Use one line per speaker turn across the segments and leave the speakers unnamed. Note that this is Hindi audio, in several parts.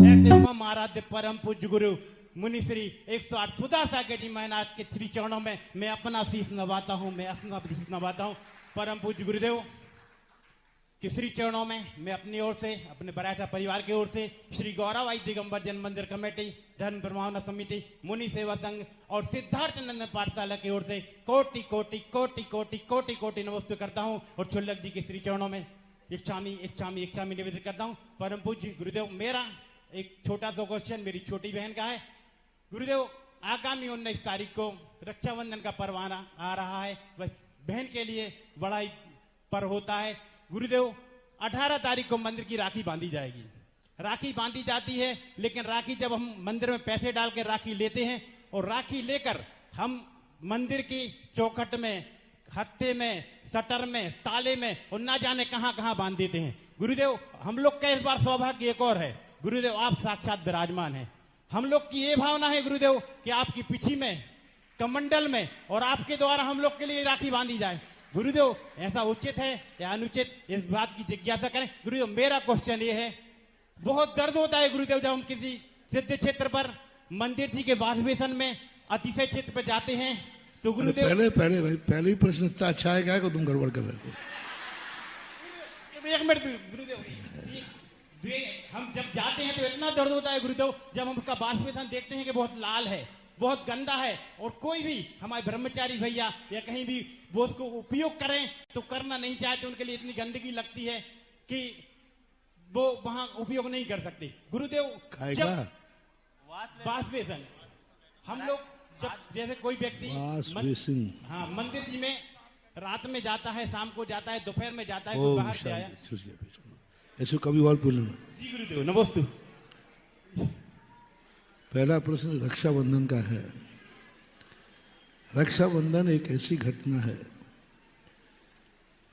ऐसे मम आराध्य परम पूज्य गुरु मुनि श्री 108 सुधा सागर जी महाराज के श्री चरणों में मैं अपना शीश नवाता हूँ, मैं अपना शीश नवाता हूँ। परम पूज्य गुरुदेव के श्री चरणों में मैं अपनी ओर से, अपने बराठा परिवार की ओर से, श्री गौराबाई दिगंबर जन मंदिर कमेटी, धर्म प्रभावना समिति, मुनि सेवा संघ और सिद्धार्थ नंदन पाठशाला की ओर से कोटि कोटि कोटि कोटि कोटि कोटि नमस्ते करता हूँ और छुल्लक जी के श्री चरणों में इच्छामी निवेदन करता हूँ। परम पूज्य गुरुदेव, मेरा एक छोटा सा क्वेश्चन मेरी छोटी बहन का है। गुरुदेव, आगामी 19 तारीख को रक्षाबंधन का पर्व आ रहा है, वह बहन के लिए बड़ा ही पर्व होता है। गुरुदेव, 18 तारीख को मंदिर की राखी बांधी जाएगी, राखी बांधी जाती है, लेकिन राखी जब हम मंदिर में पैसे डाल के राखी लेते हैं और राखी लेकर हम मंदिर की चौखट में, हत्थे में, शटर में, ताले में और ना जाने कहां कहां बांध देते हैं। गुरुदेव, हम लोग का इस बार सौभाग्य एक और है। गुरुदेव, आप साक्षात विराजमान हैं। हम लोग की ये भावना है गुरुदेव कि आपकी पीठी में, कमंडल में और आपके द्वारा हम लोग के लिए राखी बांधी जाए। गुरुदेव, ऐसा उचित है या अनुचित, इस बात की जिज्ञासा करें। गुरुदेव, मेरा क्वेश्चन ये है, बहुत दर्द होता है गुरुदेव जब हम किसी सिद्ध क्षेत्र पर, मंदिर जी के वासवेशन में, अतिशय क्षेत्र पर जाते हैं तो गुरुदेव
पहले ही प्रश्न इतना अच्छा है क्या को तुम गड़बड़ कर रहे हो?
एक मिनट गुरुदेव, हम जब जाते हैं तो इतना दर्द होता है गुरुदेव जब हम उसका वासवेशन देखते हैं कि बहुत लाल है, बहुत गंदा है और कोई भी हमारे ब्रह्मचारी भैया या कहीं भी वो उसको उपयोग करें तो करना नहीं चाहते, उनके लिए इतनी गंदगी लगती है कि वो वहां उपयोग नहीं कर सकते। गुरुदेव, जब वासवेशन हम लोग, जब जैसे कोई व्यक्ति हाँ मंदिर जी में रात में जाता है, शाम को जाता है, दोपहर में जाता है, कोई बाहर से आया,
ऐसे कभी और बोलना
जी गुरुदेव नमस्ते।
पहला प्रश्न रक्षाबंधन का है। रक्षाबंधन एक ऐसी घटना है,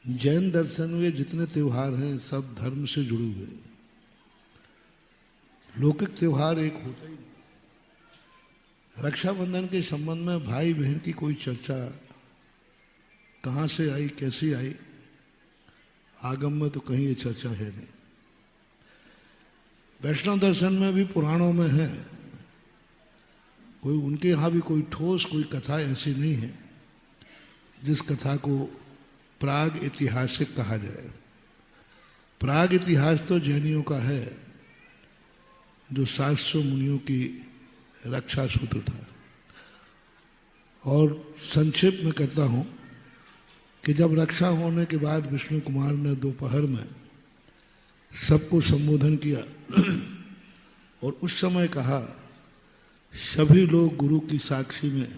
जैन दर्शन में जितने त्योहार हैं सब धर्म से जुड़े हुए, लौकिक त्योहार एक होता ही नहीं। रक्षाबंधन के संबंध में भाई बहन की कोई चर्चा कहां से आई, कैसे आई, आगम में तो कहीं ये चर्चा है नहीं। वैष्णव दर्शन में भी, पुराणों में है, कोई उनके यहां भी कोई ठोस कोई कथा ऐसी नहीं है जिस कथा को प्राग ऐतिहासिक कहा जाए। प्राग इतिहास तो जैनियों का है, जो 700 मुनियों की रक्षा सूत्र था। और संक्षेप में कहता हूं कि जब रक्षा होने के बाद विष्णु कुमार ने दोपहर में सबको संबोधन किया और उस समय कहा, सभी लोग गुरु की साक्षी में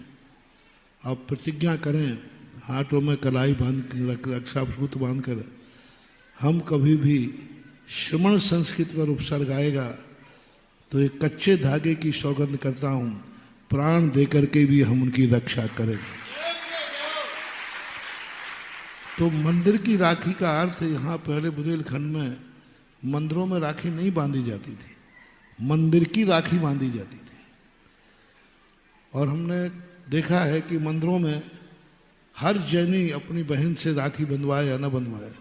आप प्रतिज्ञा करें, हाथों में कलाई बांध, रक्षा सूत्र बांध कर, हम कभी भी श्रमण संस्कृत पर उपसर्ग आएगा तो एक कच्चे धागे की सौगंध करता हूं, प्राण देकर के भी हम उनकी रक्षा करेंगे। तो मंदिर की राखी का अर्थ यहाँ पहले बुंदेलखंड में मंदिरों में राखी नहीं बांधी जाती थी, मंदिर की राखी बांधी जाती थी। और हमने देखा है कि मंदिरों में हर जैनी अपनी बहन से राखी बंधवाए या न बंधवाए,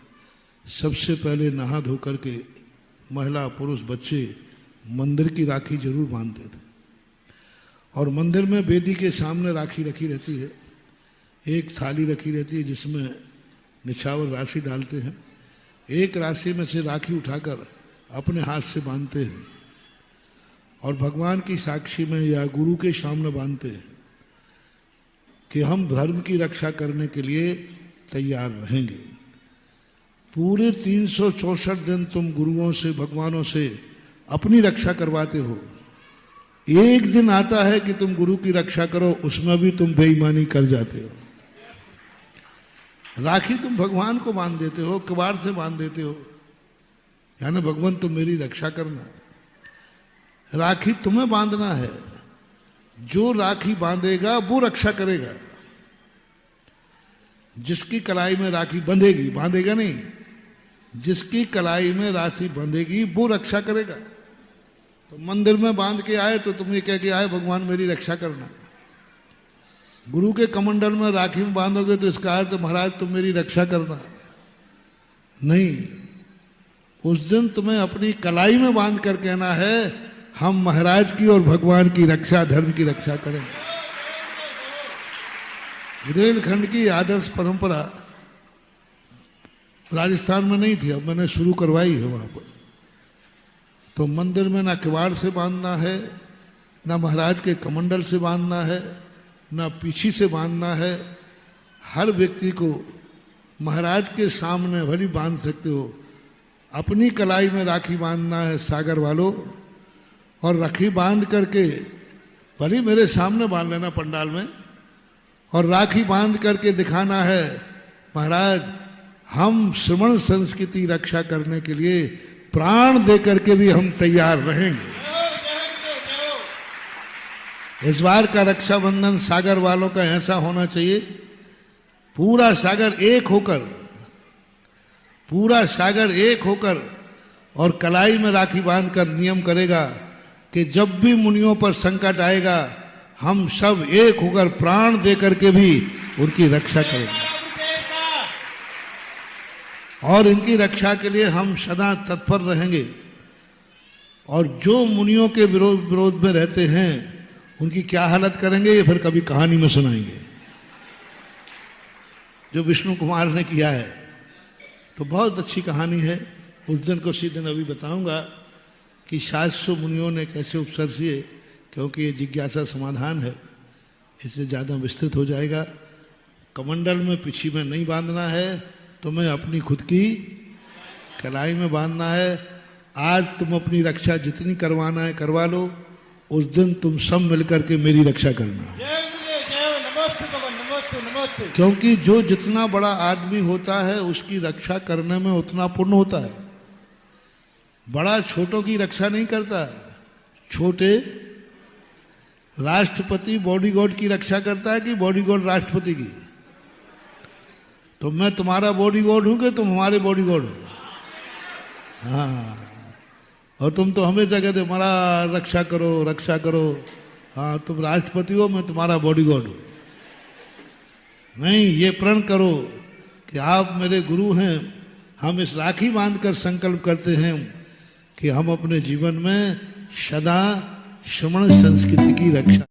सबसे पहले नहा धो करके महिला पुरुष बच्चे मंदिर की राखी जरूर बांधते थे। और मंदिर में वेदी के सामने राखी रखी रहती है, एक थाली रखी रहती है जिसमें निछावर राशि डालते हैं, एक राशि में से राखी उठाकर अपने हाथ से बांधते हैं और भगवान की साक्षी में या गुरु के सामने बांधते हैं कि हम धर्म की रक्षा करने के लिए तैयार रहेंगे। पूरे 364 दिन तुम गुरुओं से, भगवानों से अपनी रक्षा करवाते हो, एक दिन आता है कि तुम गुरु की रक्षा करो, उसमें भी तुम बेईमानी कर जाते हो। राखी तुम भगवान को बांध देते हो, कबाड़ से बांध देते हो, यानी भगवान तुम मेरी रक्षा करना। राखी तुम्हें बांधना है, जो राखी बांधेगा वो रक्षा करेगा। जिसकी कलाई में राखी बंधेगी, बांधेगा नहीं, जिसकी कलाई में राशि बंधेगी वो रक्षा करेगा। तो मंदिर में बांध के आए तो तुम ये कह के आए भगवान मेरी रक्षा करना। गुरु के कमंडल में राखी में बांधोगे तो इसका अर्थ महाराज तुम मेरी रक्षा करना नहीं, उस दिन तुम्हें अपनी कलाई में बांध कर कहना है हम महाराज की और भगवान की रक्षा, धर्म की रक्षा करेंगे। बुंदेलखंड की आदर्श परंपरा राजस्थान में नहीं थी, अब मैंने शुरू करवाई है वहां पर। तो मंदिर में ना किवाड़ से बांधना है, ना महाराज के कमंडल से बांधना है, ना पीछी से बांधना है। हर व्यक्ति को महाराज के सामने भली बांध सकते हो। अपनी कलाई में राखी बांधना है सागर वालों, और राखी बांध करके भली मेरे सामने बांध लेना पंडाल में, और राखी बांध करके दिखाना है महाराज हम श्रमण संस्कृति रक्षा करने के लिए प्राण दे करके भी हम तैयार रहेंगे। इस बार का रक्षाबंधन सागर वालों का ऐसा होना चाहिए, पूरा सागर एक होकर, पूरा सागर एक होकर और कलाई में राखी बांधकर नियम करेगा कि जब भी मुनियों पर संकट आएगा हम सब एक होकर प्राण दे करके भी उनकी रक्षा करेंगे, और इनकी रक्षा के लिए हम सदा तत्पर रहेंगे। और जो मुनियों के विरोध में रहते हैं उनकी क्या हालत करेंगे ये फिर कभी कहानी में सुनाएंगे, जो विष्णु कुमार ने किया है। तो बहुत अच्छी कहानी है, उस दिन को उसी दिन अभी बताऊंगा कि 700 मुनियों ने कैसे उपसर किए, क्योंकि ये जिज्ञासा समाधान है, इससे ज़्यादा विस्तृत हो जाएगा। कमंडल में पीछी में नहीं बांधना है, तुम्हें अपनी खुद की कलाई में बांधना है। आज तुम अपनी रक्षा जितनी करवाना है करवा लो, उस दिन तुम सब मिलकर के मेरी रक्षा करना। क्योंकि जो जितना बड़ा आदमी होता है उसकी रक्षा करने में उतना पुण्य होता है। बड़ा छोटों की रक्षा नहीं करता, छोटे राष्ट्रपति बॉडीगार्ड की रक्षा करता है कि बॉडीगार्ड राष्ट्रपति की? तो मैं तुम्हारा बॉडीगार्ड हूं कि तुम हमारे बॉडीगार्ड हो? हाँ, और तुम तो हमेशा कहते हमारा रक्षा करो रक्षा करो। हाँ, तुम राष्ट्रपति हो, मैं तुम्हारा बॉडीगार्ड हूं। नहीं, ये प्रण करो कि आप मेरे गुरु हैं। हम इस राखी बांधकर संकल्प करते हैं कि हम अपने जीवन में सदा श्रमण संस्कृति की रक्षा